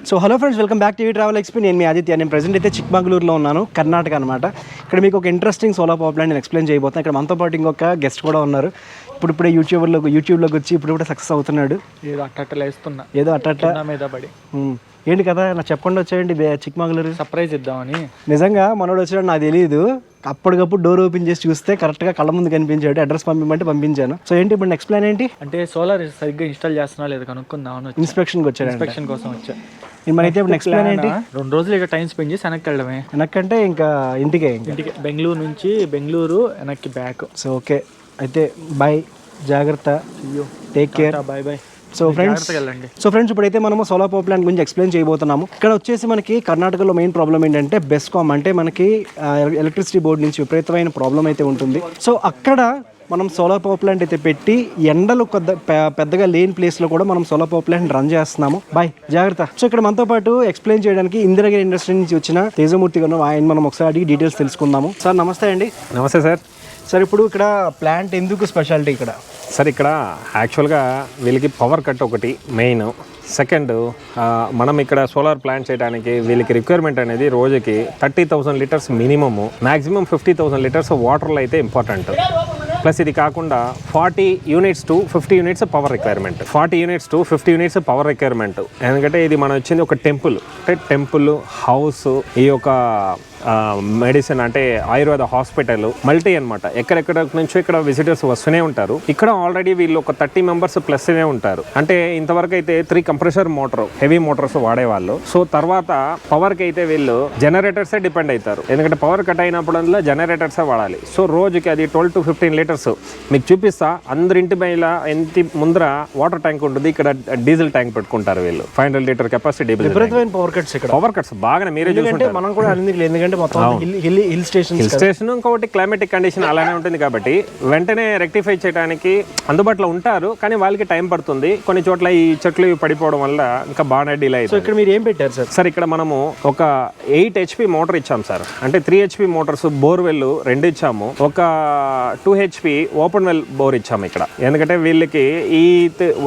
So hello friends, welcome back to evtravelxp. నేను మీ ఆదిత్య. నేను present అయితే చిక్మంగళూరులో ఉన్నాను, కర్ణాటక అనమాట. ఇక్కడ మీకు ఒక ఇంట్రెస్టింగ్ సోలార్ పవర్ ప్లాంట్ నేను ఎక్స్ప్లెయిన్ చేయబోతున్నాను. ఇక్కడ మనతో పాటు ఇంకొక గెస్ట్ కూడా ఉన్నారు. ఇప్పుడే యూట్యూబ్లోకి వచ్చి ఇప్పుడు సక్సెస్ అవుతున్నాడు. ఏదో అట్ట మీద పడి ఏంటి కదా నాకు చెప్పకుండా వచ్చాయండి చిక్మంగళూరు సర్ప్రైజ్ ఇద్దామని. నిజంగా మనోడు వచ్చాడు, నాకు తెలియదు. అప్పటికప్పుడు డోర్ ఓపెన్ చేసి చూస్తే కరెక్ట్గా కళ్ళ ముందు కనిపించాడు. అడ్రస్ పంపించమంటే పంపించాను. సో ఏంటి ఇప్పుడు నెక్స్ట్ ప్లాన్ ఏంటి అంటే సోలార్ సరిగ్గా ఇన్స్టాల్ చేస్తున్నా లేదు కనుక్కుందామని ఇన్స్పెక్షన్కి వచ్చాడు. ఇన్స్పెక్షన్ కోసం వచ్చా. మనైతే ఇప్పుడు నెక్స్ట్ ప్లాన్ ఏంటి? 2 రోజులు ఇక్కడ టైం స్పెండ్ చేసి వెనక్కి వెళ్ళడమే. వెనక్కంటే ఇంకా ఇంటికి బెంగళూరు నుంచి బెంగళూరు వెనక్కి బ్యాక్. సో ఓకే అయితే బాయ్, జాగ్రత్త, take care, bye bye. So friends ఇప్పుడైతే మనము సోలార్ పవర్ ప్లాంట్ గురించి ఎక్స్ప్లెయిన్ చేయబోతున్నాము. ఇక్కడ వచ్చేసి మనకి కర్ణాటకలో మెయిన్ ప్రాబ్లం ఏంటంటే బెస్కామ్, అంటే మనకి ఎలక్ట్రిసిటీ బోర్డు నుంచి విపరీతమైన ప్రాబ్లం అయితే ఉంటుంది. సో అక్కడ మనం సోలార్ పవర్ ప్లాంట్ అయితే పెట్టి ఎండలు పెద్దగా లేని ప్లేస్లో కూడా మనం సోలార్ పవర్ ప్లాంట్ రన్ చేస్తున్నాము. బాయ్, జాగ్రత్త. సో ఇక్కడ మనతో పాటు ఎక్స్ప్లెయిన్ చేయడానికి ఇందిరాగిరి ఇండస్ట్రీ నుంచి వచ్చిన తేజమూర్తి గారు, ఆయన మనం ఒకసారి అడిగి డీటెయిల్స్ తెలుసుకుందాము. సార్ నమస్తే అండి. నమస్తే సార్. సార్ ఇప్పుడు ఇక్కడ ప్లాంట్ ఎందుకు స్పెషాలిటీ ఇక్కడ? సార్ ఇక్కడ యాక్చువల్గా వీళ్ళకి పవర్ కట్ ఒకటి మెయిన్. సెకండ్, మనం ఇక్కడ సోలార్ ప్లాంట్ చేయడానికి వీళ్ళకి రిక్వైర్మెంట్ అనేది రోజుకి 30,000 లీటర్స్ మినిమము, మ్యాక్సిమం 50,000 లీటర్స్ వాటర్లో అయితే ఇంపార్టెంట్. ప్లస్ ఇది కాకుండా 40 units to 50 units power requirement. 40 units to 50 units power requirement. ఎందుకంటే ఇది మనం వచ్చింది ఒక టెంపుల్, అంటే టెంపుల్ హౌస్, ఈ యొక్క మెడిసిన్ అంటే ఆయుర్వేద హాస్పిటల్, మల్టీ అనమాట. ఎక్కడెక్కడ నుంచో ఇక్కడ విజిటర్స్ వస్తూనే ఉంటారు. ఇక్కడ ఆల్రెడీ వీళ్ళు ఒక 30 మెంబర్స్ ప్లస్నే ఉంటారు. అంటే ఇంతవరకు అయితే 3 కంప్రెషర్ మోటార్, హెవీ మోటార్స్ వాడేవాళ్ళు. సో తర్వాత పవర్కి అయితే వీళ్ళు జనరేటర్సే డిపెండ్ అవుతారు. ఎందుకంటే పవర్ కట్ అయినప్పుడల్లా జనరేటర్సే వాడాలి. సో రోజుకి అది 12 to 15 లీటర్స్ మీకు చూపిస్తా. అందరింటి పైన ఇంటి ముందర వాటర్ ట్యాంక్ ఉంటుంది, ఇక్కడ డీజిల్ ట్యాంక్ పెట్టుకుంటారు వీళ్ళు. 500 లీటర్ కెపాసిటీ. పవర్ కట్స్ బాగా మీరే చూసుకుంటే మనం కూడా ఎందుకంటే హిల్ స్టేషన్, ఇంకొకటి క్లైమేటిక్ కండిషన్ అలానే ఉంటుంది కాబట్టి వెంటనే రెక్టిఫై చేయడానికి అందుబాటులో ఉంటారు. కానీ వాళ్ళకి టైం పడుతుంది. కొన్ని చోట్ల ఈ చెట్లు పడిపోవడం వల్ల ఇంకా బాగా డిలే అవుతుంది. ఇక్కడ మీరు ఏం పెట్టారు సార్? సార్ ఇక్కడ మనము ఒక 8 HP మోటార్ ఇచ్చాం సార్. అంటే 3 HP మోటార్స్, బోర్వెల్ 2 ఇచ్చాము. ఒక 2 HP ఓపెన్ వెల్ బోర్ ఇచ్చాము ఇక్కడ. ఎందుకంటే వీళ్ళకి ఈ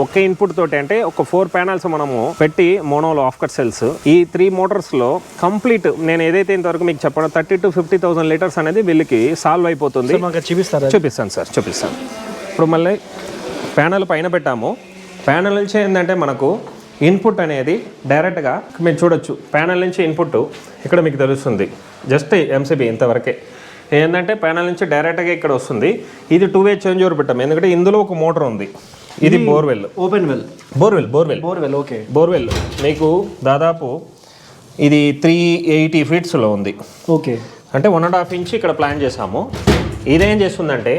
ఒకే ఇన్పుట్ తోటి అంటే ఒక 4 ప్యానల్స్ మనము పెట్టి మోనోలో ఆఫ్ కట్ సెల్స్, ఈ 3 మోటార్స్ లో కంప్లీట్ నేను ఏదైతే ఇంతవరకు మీకు చెప్పడం 30,000 to 50,000 లీటర్స్ అనేది వీళ్ళకి సాల్వ్ అయిపోతుంది. చూపిస్తాను సార్, చూపిస్తాను. ఇప్పుడు మళ్ళీ ప్యానల్ పైన పెట్టాము. ప్యానల్ నుంచి ఏంటంటే మనకు ఇన్పుట్ అనేది డైరెక్ట్గా మీరు చూడొచ్చు. ప్యానల్ నుంచి ఇన్పుట్ ఇక్కడ మీకు తెలుస్తుంది, జస్ట్ ఎంసీబీ ఇంతవరకే. ఏంటంటే ప్యానల్ నుంచి డైరెక్ట్గా ఇక్కడ వస్తుంది. ఇది 2-way చేంజ్ ఓవర్ పెట్టాము, ఎందుకంటే ఇందులో ఒక మోటార్ ఉంది. ఇది borewell, open well, borewell. Okay, borewell మీకు దాదాపు ఇది 380 ఫీట్స్లో ఉంది. ఓకే, అంటే 1.5 ఇంచ్ ఇక్కడ ప్లాన్ చేసాము. ఇదేం చేస్తుందంటే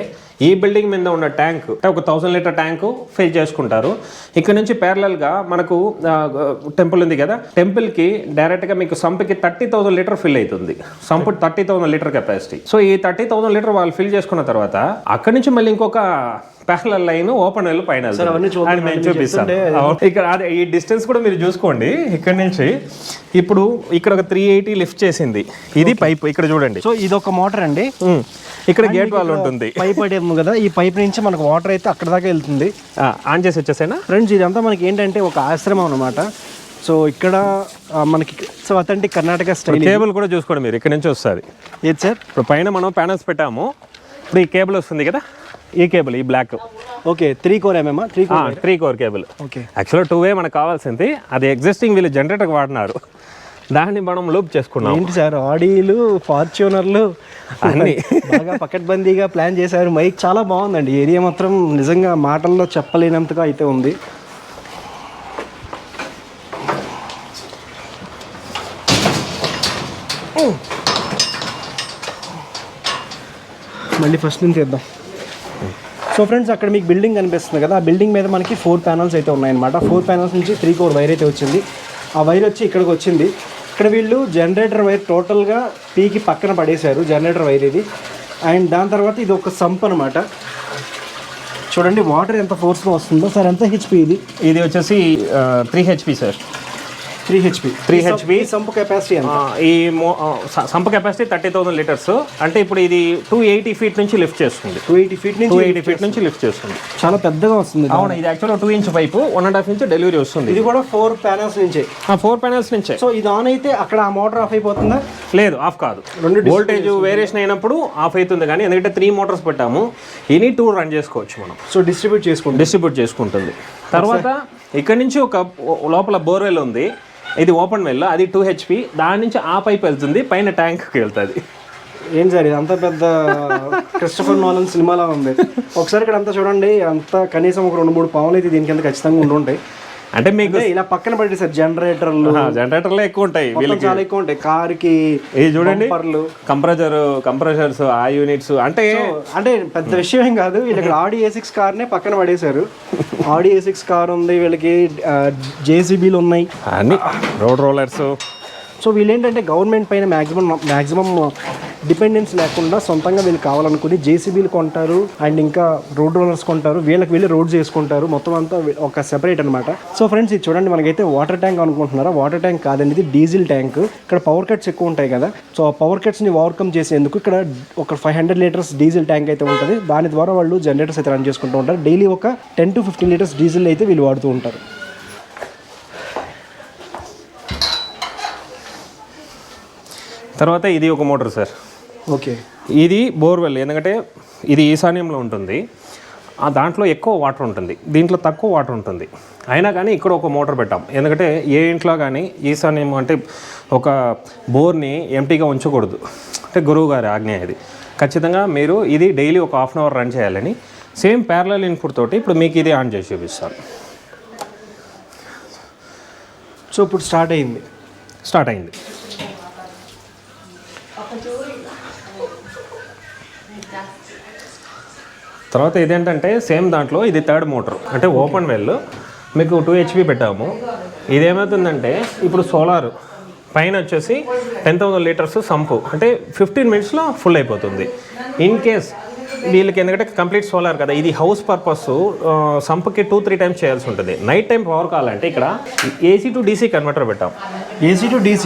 ఈ బిల్డింగ్ మీద ఉన్న ట్యాంక్, ఒక 1000 లీటర్ ట్యాంకు ఫిల్ చేసుకుంటారు. ఇక్కడ నుంచి ప్యారలల్గా మనకు టెంపుల్ ఉంది కదా, టెంపుల్కి డైరెక్ట్గా మీకు సంప్కి 30,000 లీటర్ ఫిల్ అవుతుంది. Sump 30,000 litre capacity. సో ఈ 30,000 లీటర్ వాళ్ళు ఫిల్ చేసుకున్న తర్వాత అక్కడి నుంచి మళ్ళీ ఇంకొక ప్యారలల్ లైన్ ఓపెన్ వెల్ పైన చూపిస్తాను. ఇక్కడ ఈ డిస్టెన్స్ కూడా మీరు చూసుకోండి. ఇక్కడ నుంచి ఇప్పుడు ఇక్కడ ఒక 380 లిఫ్ట్ చేసింది. ఇది పైప్ ఇక్కడ చూడండి. సో ఇది ఒక మోటార్ అండి. ఇక్కడ గేట్ వాల్ ఉంటుంది, పైప్ పడేము కదా. ఈ పైప్ నుంచి మనకు వాటర్ అయితే అక్కడ దాకా వెళ్తుంది. ఆన్ చేసి వచ్చేసేనా ఫ్రెండ్స్? ఇదంతా మనకి ఏంటంటే ఒక ఆశ్రమం అనమాట. సో ఇక్కడ మనకి so authentic Karnataka style. Cable కూడా చూసుకోండి మీరు, ఇక్కడ నుంచి వస్తుంది. ఏది సార్? ఇప్పుడు పైన మనం ప్యానల్స్ పెట్టాము. ఇప్పుడు ఈ కేబుల్ వస్తుంది కదా, ఈ కేబుల్, ఈ block. Okay, 3 core 3 core cable. Okay, యాక్చువల్గా 2-way మనకు కావాల్సింది. అది ఎగ్జిస్టింగ్ వీళ్ళు జనరేటర్కి వాడినారు, దాన్ని మనం లూప్ చేసుకున్నాం. ఏంటి సార్, ఆడీలు, ఫార్చ్యూనర్లు అన్నీ బాగా పకడ్బందీగా ప్లాన్ చేశారు. మైక్ చాలా బాగుందండి. ఏరియా మాత్రం నిజంగా మాటల్లో చెప్పలేనంతగా అయితే ఉంది. మళ్ళీ ఫస్ట్ నుంచి తీద్దాం. సో ఫ్రెండ్స్, అక్కడ మీకు బిల్డింగ్ కనిపిస్తుంది కదా, ఆ బిల్డింగ్ మీద మనకి 4 ప్యానల్స్ అయితే ఉన్నాయన్నమాట. 4 ప్యానల్స్ నుంచి 3 కోర్ వైర్ అయితే వచ్చింది. ఆ వైర్ వచ్చి ఇక్కడికి వచ్చింది. ఇక్కడ వీళ్ళు జనరేటర్ వైర్ టోటల్గా పీకి పక్కన పడేశారు, జనరేటర్ వైర్ ఇది. అండ్ దాని తర్వాత ఇది ఒక సంప్ అనమాట. చూడండి వాటర్ ఎంత ఫోర్స్గా వస్తుందో. సార్ ఎంత హెచ్పి ఇది? ఇది వచ్చేసి 3 HP sir. 3 HP sump capacity ఎంత? ఈ సంప్ కెపాసిటీ 30,000 లీటర్స్. అంటే ఇప్పుడు ఇది 280 feet నుంచి లిఫ్ట్ చేస్తుంది. 280 feet నుంచి లిఫ్ట్ చేస్తుంది. చాలా పెద్దగా వస్తుంది. అవును, ఇది యాక్చువల్గా 2 inch పైపు, 1.5 inch డెలివరీ వస్తుంది. ఇది కూడా 4 panels నుంచే. 4 panels నుంచే. సో ఇది ఆన్ అయితే అక్కడ ఆ మోటార్ ఆఫ్ అయిపోతుందా? లేదు, ఆఫ్ కాదు. వోల్టేజ్ వేరియేషన్ అయినప్పుడు ఆఫ్ అవుతుంది, కానీ ఎందుకంటే 3 motors పెట్టాము, ఎనీ 2 రన్ చేసుకోవచ్చు మనం. సో డిస్ట్రిబ్యూట్ చేసుకుంటుంది. తర్వాత ఇక్కడ నుంచి ఒక లోపల బోర్వెల్ ఉంది, ఇది ఓపెన్ వెల్, అది 2 HP. దాని నుంచి ఆ పైప్ వెళ్తుంది, పైన ట్యాంక్కి వెళ్తుంది. ఏం సార్ ఇది అంత పెద్ద క్రిస్టఫర్ నోలన్ సినిమాలా ఉంది. ఒకసారి ఇక్కడ అంతా చూడండి, అంతా కనీసం ఒక 2-3 పావులు అయితే దీనికి కింద ఖచ్చితంగా ఉండుంటాయి. అంటే మీకు ఇలా పక్కన పడి సార్ జనరేటర్లే ఎక్కువ ఉంటాయి, చాలా ఎక్కువ ఉంటాయి. కార్కి ఇది చూడండి, కంప్రెషర్స్, ఆ యూనిట్స్. అంటే పెద్ద విషయం ఏం కాదు. వీళ్ళకి ఆడి A6 కార్నే పక్కన పడేశారు. ఆడి A6 కార్ ఉంది, వీళ్ళకి JCBలు ఉన్నాయి, అన్ని రోడ్ రోలర్స్. సో వీళ్ళు ఏంటంటే గవర్నమెంట్ పైన మ్యాక్సిమం డిపెండెన్స్ లేకుండా సొంతంగా వీళ్ళు కావాలనుకుని JCBలు కొంటారు, అండ్ ఇంకా రోడ్ రోలర్స్ కొంటారు. వీళ్ళకి రోడ్స్ చేసుకుంటారు. మొత్తం అంతా ఒక సెపరేట్ అనమాట. సో ఫ్రెండ్స్, ఇది చూడండి, మనకైతే వాటర్ ట్యాంక్ అనుకుంటున్నారా? వాటర్ ట్యాంక్ కాదండి, ఇది డీజిల్ ట్యాంక్. ఇక్కడ పవర్ కట్స్ ఎక్కువ ఉంటాయి కదా, సో ఆ పవర్ కట్స్ని ఓవర్కమ్ చేసేందుకు ఇక్కడ ఒక 500 liters డీజిల్ ట్యాంక్ అయితే ఉంటుంది. దాని ద్వారా వాళ్ళు జనరేటర్స్ అయితే రన్ చేసుకుంటూ ఉంటారు. డైలీ ఒక 10 to 15 liters డీజిల్ అయితే వీళ్ళు వాడుతూ ఉంటారు. తర్వాత ఇది ఒక మోటార్ సార్. ఓకే, ఇది బోర్వెల్. ఎందుకంటే ఇది ఈశాన్యంలో ఉంటుంది, ఆ దాంట్లో ఎక్కువ వాటర్ ఉంటుంది, దీంట్లో తక్కువ వాటర్ ఉంటుంది. అయినా కానీ ఇక్కడ ఒక మోటార్ పెట్టాం. ఎందుకంటే ఏ ఇంట్లో కానీ ఈశాన్యం అంటే ఒక బోర్ని ఎంటీగా ఉంచకూడదు, అంటే గురువు గారి ఆజ్ఞ ఇది. ఖచ్చితంగా మీరు ఇది డైలీ ఒక 1/2 hour రన్ చేయాలని. సేమ్ ప్యారలల్ ఇన్పుట్ తోటి ఇప్పుడు మీకు ఇది ఆన్ చేసి చూపిస్తాను. సో ఇప్పుడు స్టార్ట్ అయింది. తర్వాత ఇదేంటంటే సేమ్ దాంట్లో ఇది 3rd మోటార్, అంటే ఓపెన్ వెల్. మీకు 2 HP పెట్టాము. ఇదేమవుతుందంటే ఇప్పుడు సోలార్ పైన వచ్చేసి 10,000 liters సంపు, అంటే 15 minutesలో ఫుల్ అయిపోతుంది. ఇన్ కేస్ వీళ్ళకి ఎందుకంటే కంప్లీట్ సోలార్ కదా, ఇది హౌస్ పర్పస్, సంపుకి 2-3 times చేయాల్సి ఉంటుంది. నైట్ టైం పవర్ కావాలంటే ఇక్కడ AC to DC కన్వర్టర్ పెట్టాం. AC to DC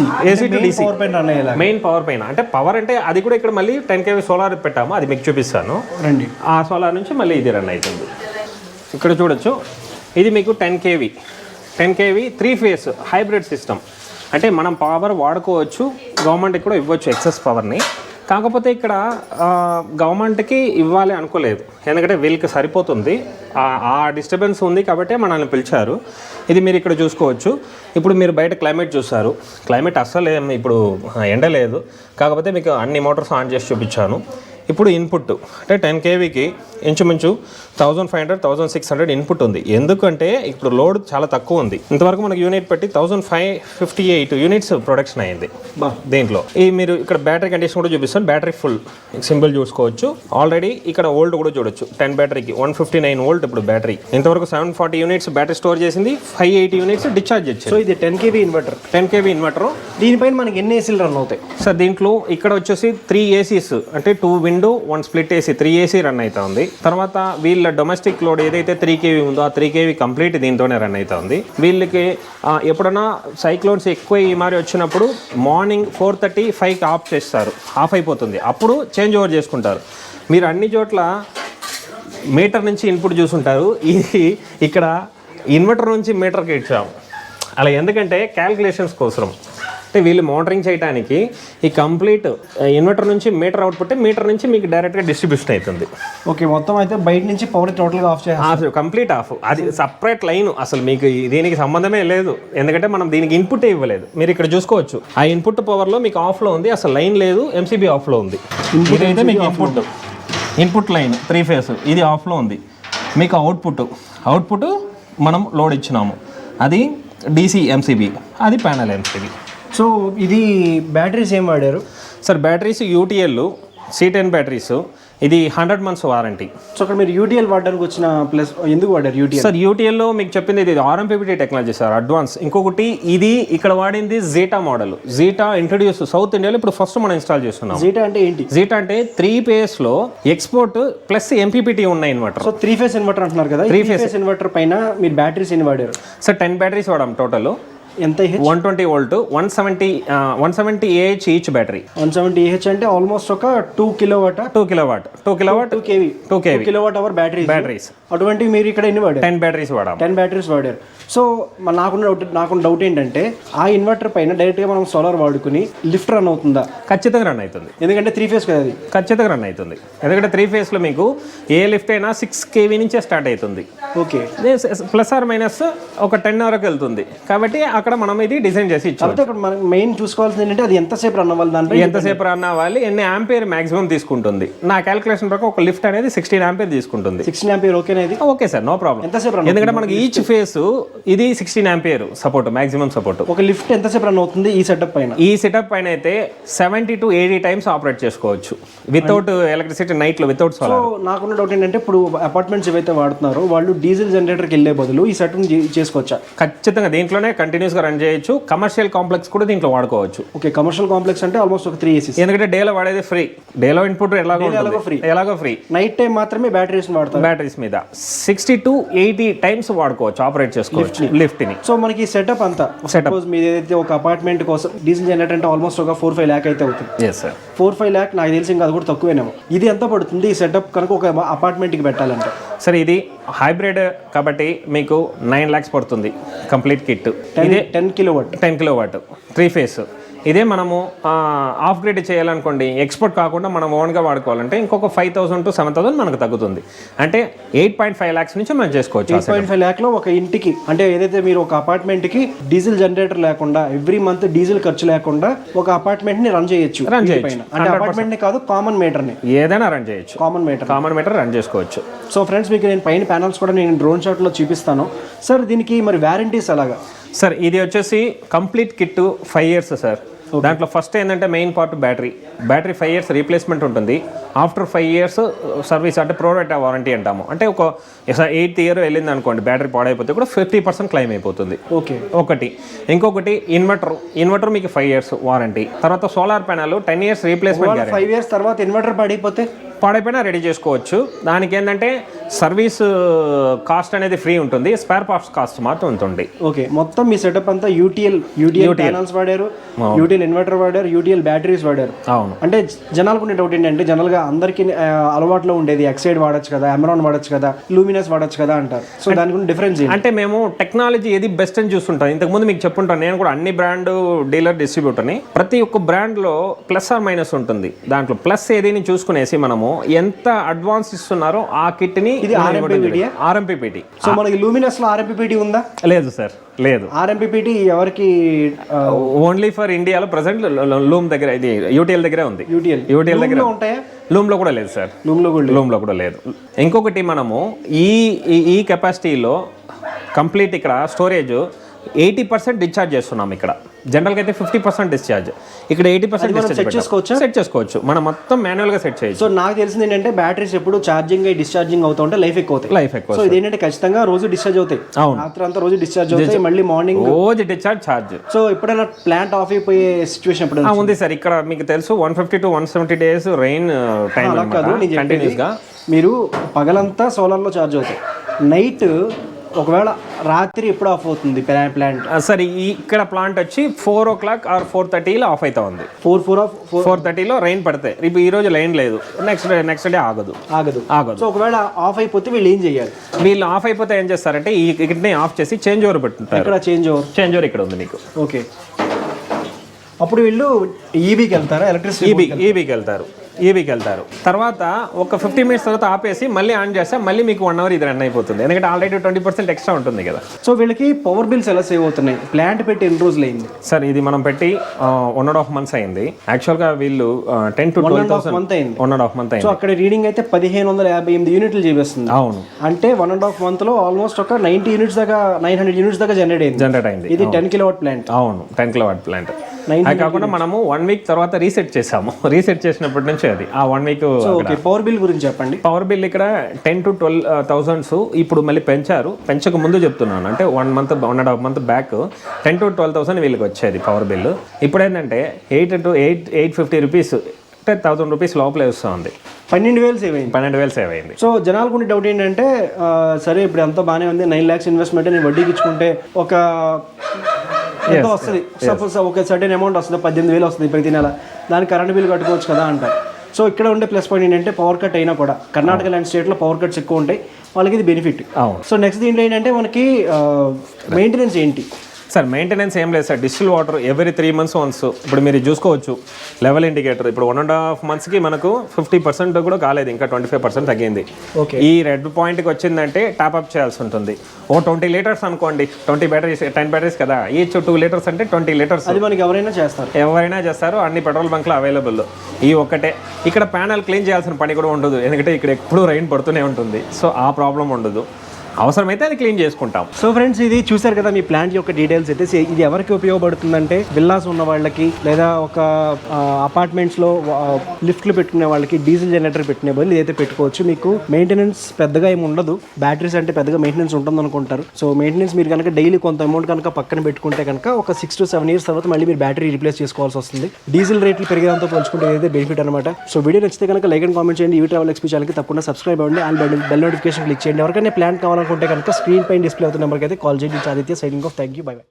main power పైన, అంటే పవర్ అంటే అది కూడా ఇక్కడ మళ్ళీ 10 kV సోలార్ పెట్టాము, అది మీకు చూపిస్తాను రండి. ఆ సోలార్ నుంచి మళ్ళీ ఇది రన్ అవుతుంది. ఇక్కడ చూడొచ్చు, ఇది మీకు 10 kV 3 phase హైబ్రిడ్ సిస్టమ్. అంటే మనం పవర్ వాడుకోవచ్చు, గవర్నమెంట్కి కూడా ఇవ్వచ్చు ఎక్సెస్ పవర్ని. కాకపోతే ఇక్కడ గవర్నమెంట్కి ఇవ్వాలి అనుకోలేదు, ఎందుకంటే వీళ్ళకి సరిపోతుంది, ఆ డిస్టర్బెన్స్ ఉంది కాబట్టి మనల్ని పిలిచారు. ఇది మీరు ఇక్కడ చూసుకోవచ్చు. ఇప్పుడు మీరు బయట క్లైమేట్ చూస్తారు, క్లైమేట్ అస్సలు ఇప్పుడు ఎండ లేదు, కాకపోతే మీకు అన్ని మోటార్స్ ఆన్ చేసి చూపించాను. ఇప్పుడు ఇన్పుట్ అంటే 10 kVకి ఇంచుమించు 1500-1600 ఇన్పుట్ ఉంది. ఎందుకంటే ఇప్పుడు లోడ్ చాలా తక్కువ ఉంది. ఇంతవరకు మనకు యూనిట్ పెట్టి 1558 యూనిట్స్ ప్రొడక్షన్ అయింది దీంట్లో. ఈ మీరు ఇక్కడ బ్యాటరీ కండిషన్ కూడా చూపిస్తాను. బ్యాటరీ ఫుల్ సింబల్ చూసుకోవచ్చు. ఆల్రెడీ ఇక్కడ వోల్ట్ కూడా చూడొచ్చు. 10 బ్యాటరీకి 159 volt ఇప్పుడు బ్యాటరీ. ఇంతవరకు 740 యూనిట్స్ బ్యాటరీ స్టోర్ చేసింది, 580 యూనిట్స్ డిశ్చార్జ్ చేసింది. సో ఇది 10 kV ఇన్వర్టర్. దీనిపైన మనకి ఎన్ని ఏసీలు రన్ అవుతాయి సార్? దీంట్లో ఇక్కడ వచ్చేసి 3 ACs, అంటే 2 window 1 split AC, 3 AC run అవుతా ఉంది. తర్వాత వీళ్ళ డొమెస్టిక్ లోడ్ ఏదైతే 3 kV ఉందో ఆ 3 kV కంప్లీట్ దీంతోనే రన్ అవుతా ఉంది. వీళ్ళకి ఎప్పుడన్నా సైక్లోన్స్ ఎక్కువ ఈ మారి వచ్చినప్పుడు మార్నింగ్ 4:30-5కి ఆఫ్ అయిపోతుంది, అప్పుడు చేంజ్ ఓవర్ చేసుకుంటారు. మీరు అన్ని చోట్ల మీటర్ నుంచి ఇన్పుట్ చూసుంటారు, ఇది ఇక్కడ ఇన్వర్టర్ నుంచి మీటర్కి ఇచ్చాము. అలా ఎందుకంటే క్యాల్కులేషన్స్ కోసం, అంటే వీళ్ళు మోటరింగ్ చేయడానికి ఈ కంప్లీట్ ఇన్వర్టర్ నుంచి మీటర్ అవుట్పుట్, మీటర్ నుంచి మీకు డైరెక్ట్గా డిస్ట్రిబ్యూషన్ అవుతుంది. ఓకే, మొత్తం అయితే బయట నుంచి పవర్ టోటల్గా ఆఫ్ చేయాలి, కంప్లీట్ ఆఫ్. అది సపరేట్ లైన్, అసలు మీకు దీనికి సంబంధమే లేదు, ఎందుకంటే మనం దీనికి ఇన్పుట్ ఇవ్వలేదు. మీరు ఇక్కడ చూసుకోవచ్చు, ఆ ఇన్పుట్ పవర్లో మీకు ఆఫ్లో ఉంది, అసలు లైన్ లేదు, MCB ఆఫ్లో ఉంది. ఇదైతే మీకు ఇన్పుట్ లైన్ 3 phase, ఇది ఆఫ్లో ఉంది. మీకు అవుట్పుట్ మనం లోడ్ ఇచ్చినాము, అది DC MCB, అది ప్యానల్ MCB. సో ఇది బ్యాటరీస్ ఏం వాడారు sir? Batteries UTL C10 batteries, ఇది 100 months వారంటీ. సో అక్కడ మీరు UTL వాడడానికి వచ్చిన ప్లస్ ఎందుకు వాడారు UTL? సార్ UTLలో మీకు చెప్పింది ఇది RMPPT టెక్నాలజీ సార్, అడ్వాన్స్. ఇంకొకటి ఇది ఇక్కడ వాడింది zeta model. Zeta introduce south ఇండియాలో ఇప్పుడు ఫస్ట్ మనం ఇన్స్టాల్ చేస్తున్నాం. జీటా అంటే ఏంటి? జీటా అంటే 3 phase ఎక్స్పోర్ట్ ప్లస్ MPPT ఉన్నాయి ఇన్వర్టర్. సో 3 phase ఇన్వర్టర్ అంటున్నారు కదా, 3 phase ఇన్వర్టర్ పైన మీరు బ్యాటరీస్ ఎన్ని వాడారు? సార్ 10 బ్యాటరీస్ వాడాం టోటల్. ఎంత AH? 120 volt 170 AH each battery. 170 AH అంటే ఆల్మోస్ట్ ఒక 2 కిలోవాట్ 2 కిలోవాట్ అవర్ బ్యాటరీస్. అటువంటి మీరు ఇక్కడ ఎన్ని వాడారు? 10 బ్యాటరీస్ వాడాం. 10 బ్యాటరీస్ వాడారు. సో నాకున్న డౌట్ ఏంటంటే ఆ ఇన్వర్టర్ పైన డైరెక్ట్గా మనం సోలార్ వాడుకుని లిఫ్ట్ రన్ అవుతుందా? ఖచ్చితంగా రన్ అవుతుంది, ఎందుకంటే 3 ఫేజ్ కదా అది. ఖచ్చితంగా రన్ అవుతుంది, ఎందుకంటే 3 ఫేజ్లో మీకు ఏ లిఫ్ట్ అయినా 6 kV నుంచే స్టార్ట్ అవుతుంది. ఓకే, ప్లస్ ఆర్ మైనస్ ఒక 10 వరకు వెళ్తుంది. కాబట్టి అక్కడ మనం ఇది డిజైన్ చేసి ఇచ్చాం. కాబట్టి ఇక్కడ మనం మెయిన్ చూసుకోవాల్సింది ఏంటంటే అది ఎంతసేపు రన్ అవ్వాలి, దానిపై ఎంతసేపు రన్ అవ్వాలి, ఎన్ని ఆంపియర్ మాక్సిమం తీసుకుంటుంది. నా క్యాలిక్యులేషన్ ప్రకారం ఒక లిఫ్ట్ అనేది 16 ఆంపియర్ తీసుకుంటుంది. 16 ఆంపియర్ ఓకేనా ఇది? Okay sir, no problem. ఎంతసేపు రన్? ఎందుకంటే మనకి ఈచ్ ఫేస్ ఇది 16 ఆంపియర్ సపోర్ట్, మాక్సిమం సపోర్ట్. ఒక లిఫ్ట్ ఎంతసేపు రన్ అవుతుంది ఈ సెటప్ పైన? ఈ సెటప్ పైన అయితే 70 to 80 టైమ్స్ ఆపరేట్ చేసుకోవచ్చు వితౌట్ ఎలక్ట్రిసిటీ, నైట్ లో వితౌట్ సోలార్. సో నాకున్న డౌట్ ఏంటంటే ఇప్పుడు అపార్ట్మెంట్స్ ఏవైతే వాడుతున్నారో వాళ్ళు డీజిల్ జనరేటర్కి వెళ్ళే బదులు ఈ సెట్ చేసుకోవచ్చా? ఖచ్చితంగా దీంట్లోనే కంటిన్యూస్ గా రన్ చేయొచ్చు. కమర్షియల్ కాంప్లెక్స్ కూడా దీంట్లో వాడుకోవచ్చు. ఓకే, కమర్షియల్ కాంప్లెక్స్ అంటే ఆల్మోస్ట్ ఒక 3 AC. ఎందుకంటే డేలో వాడేది ఫ్రీ, డేలో ఇన్పుట్ ఎలాగో ఫ్రీ. నైట్ టైం మాత్రమే బ్యాటరీస్ వాడతారు. బ్యాటరీస్ మీద 60 to 80 టైమ్స్ వాడుకోవచ్చు, ఆపరేట్ చేసుకోవచ్చు లిఫ్ట్ ని. సో మనకి సెటప్ అంతా సపోజ్ మీరు ఏదైతే ఒక అపార్ట్మెంట్ కోసం డీజిల్ జనరేటర్ అంటే ఆల్మోస్ట్ ఒక 4-5 lakh అయితే అవుతుంది. 4-5 lakh నాకు తెలిసి ఇంకా అది కూడా తక్కువేనేమో. ఇది ఎంత పడుతుంది ఈ సెటప్ కనుక ఒక అపార్ట్మెంట్కి పెట్టాలంటే? సరే, ఇది హైబ్రిడ్ కాబట్టి మీకు 9 lakhs పడుతుంది కంప్లీట్ కిట్. ఇదే 10 కిలోవాట్ 3 ఫేస్. ఇదే మనము ఆఫ్ గ్రిడ్ చేయాలనుకోండి, ఎక్స్పోర్ట్ కాకుండా మనం ఓన్గా వాడుకోవాలంటే ఇంకొక 5,000 to 7,000 మనకు తగ్గుతుంది. అంటే 8.5 lakhs నుంచి మనం చేసుకోవచ్చు. 8.5 lakh లో ఒక ఇంటికి, అంటే ఏదైతే మీరు ఒక అపార్ట్మెంట్కి డీజిల్ జనరేటర్ లేకుండా ఎవ్రీ మంత్ డీజిల్ ఖర్చు లేకుండా ఒక అపార్ట్మెంట్ని రన్ చేయొచ్చు. అంటే అపార్ట్మెంట్ని కాదు, కామన్ మీటర్ని ఏదైనా రన్ చేయొచ్చు. కామన్ మీటర్ రన్ చేసుకోవచ్చు. సో ఫ్రెండ్స్, మీకు నేను పైన ప్యానల్స్ కూడా నేను డ్రోన్ షాట్లో చూపిస్తాను. సార్ దీనికి మరి వారంటీస్ ఎలాగా? సార్ ఇది వచ్చేసి కంప్లీట్ కిట్ 5 years సార్. దాంట్లో ఫస్ట్ ఏంటంటే main part battery 5 years replacement ఉంటుంది. ఆఫ్టర్ 5 years సర్వీస్, అంటే ప్రోడక్ట్ వారంటీ అంటాము. అంటే ఒక 8th year వెళ్ళింది అనుకోండి, బ్యాటరీ పాడైపోతే కూడా 50% క్లెయిమ్ అయిపోతుంది. ఓకే, ఒకటి. ఇంకొకటి ఇన్వర్టర్ మీకు 5 years వారంటీ. తర్వాత solar panel 10 years replacement. 5 years తర్వాత ఇన్వర్టర్ పాడైపోయినా రెడీ చేసుకోవచ్చు. దానికి ఏంటంటే సర్వీస్ కాస్ట్ అనేది ఫ్రీ ఉంటుంది, స్పేర్ పార్ట్స్ కాస్ట్ మాత్రం ఉంటుంది. ఓకే, మొత్తం మీ సెటప్ అంతా యూటీఎల్ ప్యానల్స్ వాడారు, యూటీఎల్ ఇన్వర్టర్ వాడారు, యూటీఎల్ బ్యాటరీస్ వాడారు. అవును. అంటే జనాలకు ఉండే డౌట్ ఏంటంటే జనరల్గా అందరికీ అలవాట్లో ఉండేది ఎక్సైడ్ వాడచ్చు కదా, అమెరాన్ వాడచ్చు కదా, లూమినస్ వాడచ్చు కదా అంటారు. సో దానికి ఉన్న డిఫరెన్స్ అంటే మేము టెక్నాలజీ ఏది బెస్ట్ అని చూస్తుంటాం. ఇంతకుముందు మీకు చెప్పుంటాను, నేను కూడా అన్ని బ్రాండ్ డీలర్ డిస్ట్రిబ్యూటర్ని. ప్రతి ఒక్క బ్రాండ్లో ప్లస్ ఆర్ మైనస్ ఉంటుంది. దాంట్లో ప్లస్ ఏదైనా చూసుకునేసి మనము ఎంత అడ్వాన్స్ ఇస్తున్నారో ఆ కిట్ ని RMPPT. సో మనకి లూమినస్ లో RMPPT ఉందా? లేదు సార్, లేదు. RMPPT ఎవరికి? ఓన్లీ ఫర్ ఇండియాలో ప్రెసెంట్ లూమ్ దగ్గర, ఇది యూటీఎల్ దగ్గరే ఉంది. యూటీఎల్ దగ్గర ఉంటాయా? లూమ్ లో కూడా లేదు సార్, లూమ్ లో కూడా లేదు. ఇంకొకటి, మనము ఈ కెపాసిటీలో కంప్లీట్ ఇక్కడ స్టోరేజ్ 80% డిశ్చార్జ్ చేస్తున్నాం. ఇక్కడ జనరల్గా అయితే 50% డిశ్చార్జ్, ఇక్కడ 80% సెట్ చేసుకోవచ్చు. మనం మొత్తం మాన్యువల్ గా సెట్ చేయొచ్చు. సో నాకు తెలిసింది ఏంటంటే బ్యాటరీస్ ఎప్పుడు ఛార్జింగ్ డిశ్చార్జింగ్ అవుతూ ఉంటే లైఫ్ ఎక్కువ. సో ఇదేంటంటే ఖచ్చితంగా రోజు డిశ్చార్జ్ అవుతాయి. రాత్రి అంతా రోజు డిశ్చార్జ్ అవుతాయి, మళ్ళీ మార్నింగ్ రోజు డిశ్చార్జ్ ఛార్జ్. సో ఎప్పుడైనా ప్లాంట్ ఆఫ్ అయిపోయే సిచ్యువేషన్ ఎప్పుడైనా ఉంది సార్. ఇక్కడ మీకు తెలుసు 150 to 170 days rain time continuous గా. మీరు పగలంతా సోలార్ లో ఛార్జ్ అవుతాయి, నైట్ ఒకవేళ రాత్రి ఎప్పుడు ఆఫ్ అవుతుంది ప్లాంట్? సరే, ఇక్కడ ప్లాంట్ వచ్చి 4 o'clock or 4:30 ఆఫ్ అవుతా ఉంది. 4:30 రెయిన్ పడితే, ఇప్పుడు ఈ రోజు లైన్ లేదు, నెక్స్ట్ డే ఆగదు. సో ఒకవేళ ఆఫ్ అయిపోతే వీళ్ళు ఏం చేయాలి? వీళ్ళు ఆఫ్ అయిపోతే ఏం చేస్తారంటే ఈ కిట్ని ఆఫ్ చేసి చేంజ్ ఓవర్ పెట్టుకుంటారు. ఇక్కడ చేంజ్ ఓవర్ ఇక్కడ ఉంది మీకు. ఓకే, అప్పుడు వీళ్ళు ఈబీకి వెళ్తారా? ఈబీకి వెళ్తారు. తర్వాత ఒక 50 minutes తర్వాత ఆపేసి మళ్ళీ ఆన్ చేస్తే మళ్ళీ మీకు 1 hour ఇది రన్ అయిపోతుంది. ఎందుకంటే ఆల్రెడీ 20% ఎక్స్ట్రా ఉంటుంది కదా. సో వీళ్ళకి పవర్ బిల్స్ ఎలా సేవ్ అవుతున్నాయి? ప్లాంట్ పెట్టి ఎన్ని రోజులు అయింది సార్? ఇది మనం పెట్టి 1.5 months అయింది. యాక్చువల్గా వీళ్ళు 10 to 12,000 month అయింది. 1.5 month అయింది. సో అక్కడ రీడింగ్ అయితే 1558 యూనిట్లు చూపిస్తుంది. అవును. అంటే 1.5 month లో ఆల్మోస్ట్ ఒక 900 units దాకా జనరేట్ అయింది. ఇది 10 kilowatt ప్లాంట్. అవును, 10 kilowatt ప్లాంట్. అది కాకుండా మనము 1 week తర్వాత రీసెట్ చేసాము. రీసెట్ చేసినప్పటి నుంచి అది ఆ 1 week. పవర్ బిల్ గురించి చెప్పండి. పవర్ బిల్ ఇక్కడ 10 to 12,000 ఇప్పుడు మళ్ళీ పెంచారు. పెంచక ముందు చెప్తున్నాను, అంటే 1.5 month బ్యాక్ 10 to 12,000 వీళ్ళకి వచ్చేది పవర్ బిల్. ఇప్పుడు ఏంటంటే 850 rupees, అంటే 1,000 rupees లోపలే వస్తుంది. 12,000 సేవ్ అయింది. సో జనాలకు ఉండే డౌట్ ఏంటంటే సరే ఇప్పుడు అంతా బాగానే ఉంది, 9 lakhs ఇన్వెస్ట్మెంట్ నేను వడ్డీకి ఇచ్చుకుంటే ఒక ఎంతో వస్తుంది, సపోజ్ ఒక సర్టెన్ అమౌంట్ వస్తుంది, 18,000 వస్తుంది ప్రతి నెల, దానికి కరెంట్ బిల్ కట్టుకోవచ్చు కదా అంటారు. సో ఇక్కడ ఉండే ప్లస్ పాయింట్ ఏంటంటే పవర్ కట్ అయినా కూడా కర్ణాటక లాంటి స్టేట్లో పవర్ కట్స్ ఎక్కువ ఉంటాయి, వాళ్ళకి ఇది బెనిఫిట్. సో నెక్స్ట్ దీంట్లో ఏంటంటే మనకి మెయింటెనెన్స్ ఏంటి సార్? మెయింటెనెన్స్ ఏం లేదు sir, distil water every 3 months once. ఇప్పుడు మీరు చూసుకోవచ్చు లెవెల్ ఇండికేటర్, ఇప్పుడు 1.5 months మనకు 50% కూడా కాలేదు, ఇంకా 25% తగ్గింది. ఓకే, ఈ రెడ్ పాయింట్కి వచ్చిందంటే టాప్అప్ చేయాల్సి ఉంటుంది. ఓ 20 liters అనుకోండి, 20 బ్యాటరీస్ 10 బ్యాటరీస్ కదా, ఈచ్ 2 liters అంటే 20 liters. అది మనకి ఎవరైనా చేస్తారు, అన్ని పెట్రోల్ బంక్లో అవైలబుల్. ఈ ఒక్కటే ఇక్కడ ప్యానల్ క్లీన్ చేయాల్సిన పని కూడా ఉండదు, ఎందుకంటే ఇక్కడ ఎప్పుడు రైన్ పడుతూనే ఉంటుంది. సో ఆ ప్రాబ్లం ఉండదు, అవసరమైతే అది క్లీన్ చేసుకుంటాం. సో ఫ్రెండ్స్, ఇది చూసారు కదా మీ ప్లాంట్ యొక్క డీటెయిల్స్ అయితే. ఇది ఎవరికి ఉపయోగపడుతుందంటే విల్లాస్ ఉన్న వాళ్ళకి, లేదా ఒక అపార్ట్మెంట్స్లో లిఫ్ట్లు పెట్టుకునే వాళ్ళకి, డీజిల్ జనరేటర్ పెట్టుకునే బదులు ఇదైతే పెట్టుకోవచ్చు. మీకు మెయింటెనెన్స్ పెద్దగా ఏమి ఉండదు, బ్యాటరీస్ అంటే పెద్దగా మెయింటెనెన్స్ ఉంటుంది అనుకుంటారు. సో మెయింటెనెన్స్ మీరు కనుక డైలీ కొంత అమౌంట్ కనుక పక్కన పెట్టుకుంటే కనుక ఒక 6 to 7 years తర్వాత మళ్ళీ మీరు బ్యాటరీ రీప్లేస్ చేసుకోవాల్సి వస్తుంది. డీజిల్ రేట్లు పెరిగేదాంతో పోల్చుకుంటే ఇదైతే బెనిఫిట్ అనమాట. సో వీడియో నచ్చితే కనుక లైక్ అండ్ కామెంట్ చేయండి. evtravelxp ఛానల్కి తప్పకుండా సబ్స్క్రైబ్ అవ్వండి, అండ్ బెల్ నోటిఫికేషన్ క్లిక్ చేయండి. ఎవరికైనా ప్లాన్ కావాలనుకుంటే కనుక స్క్రీన్ పైన డిస్ప్లే అవుతున్న నెంబర్కి అయితే కాల్ చేయండి. Aditya signing off. Thank you, by by.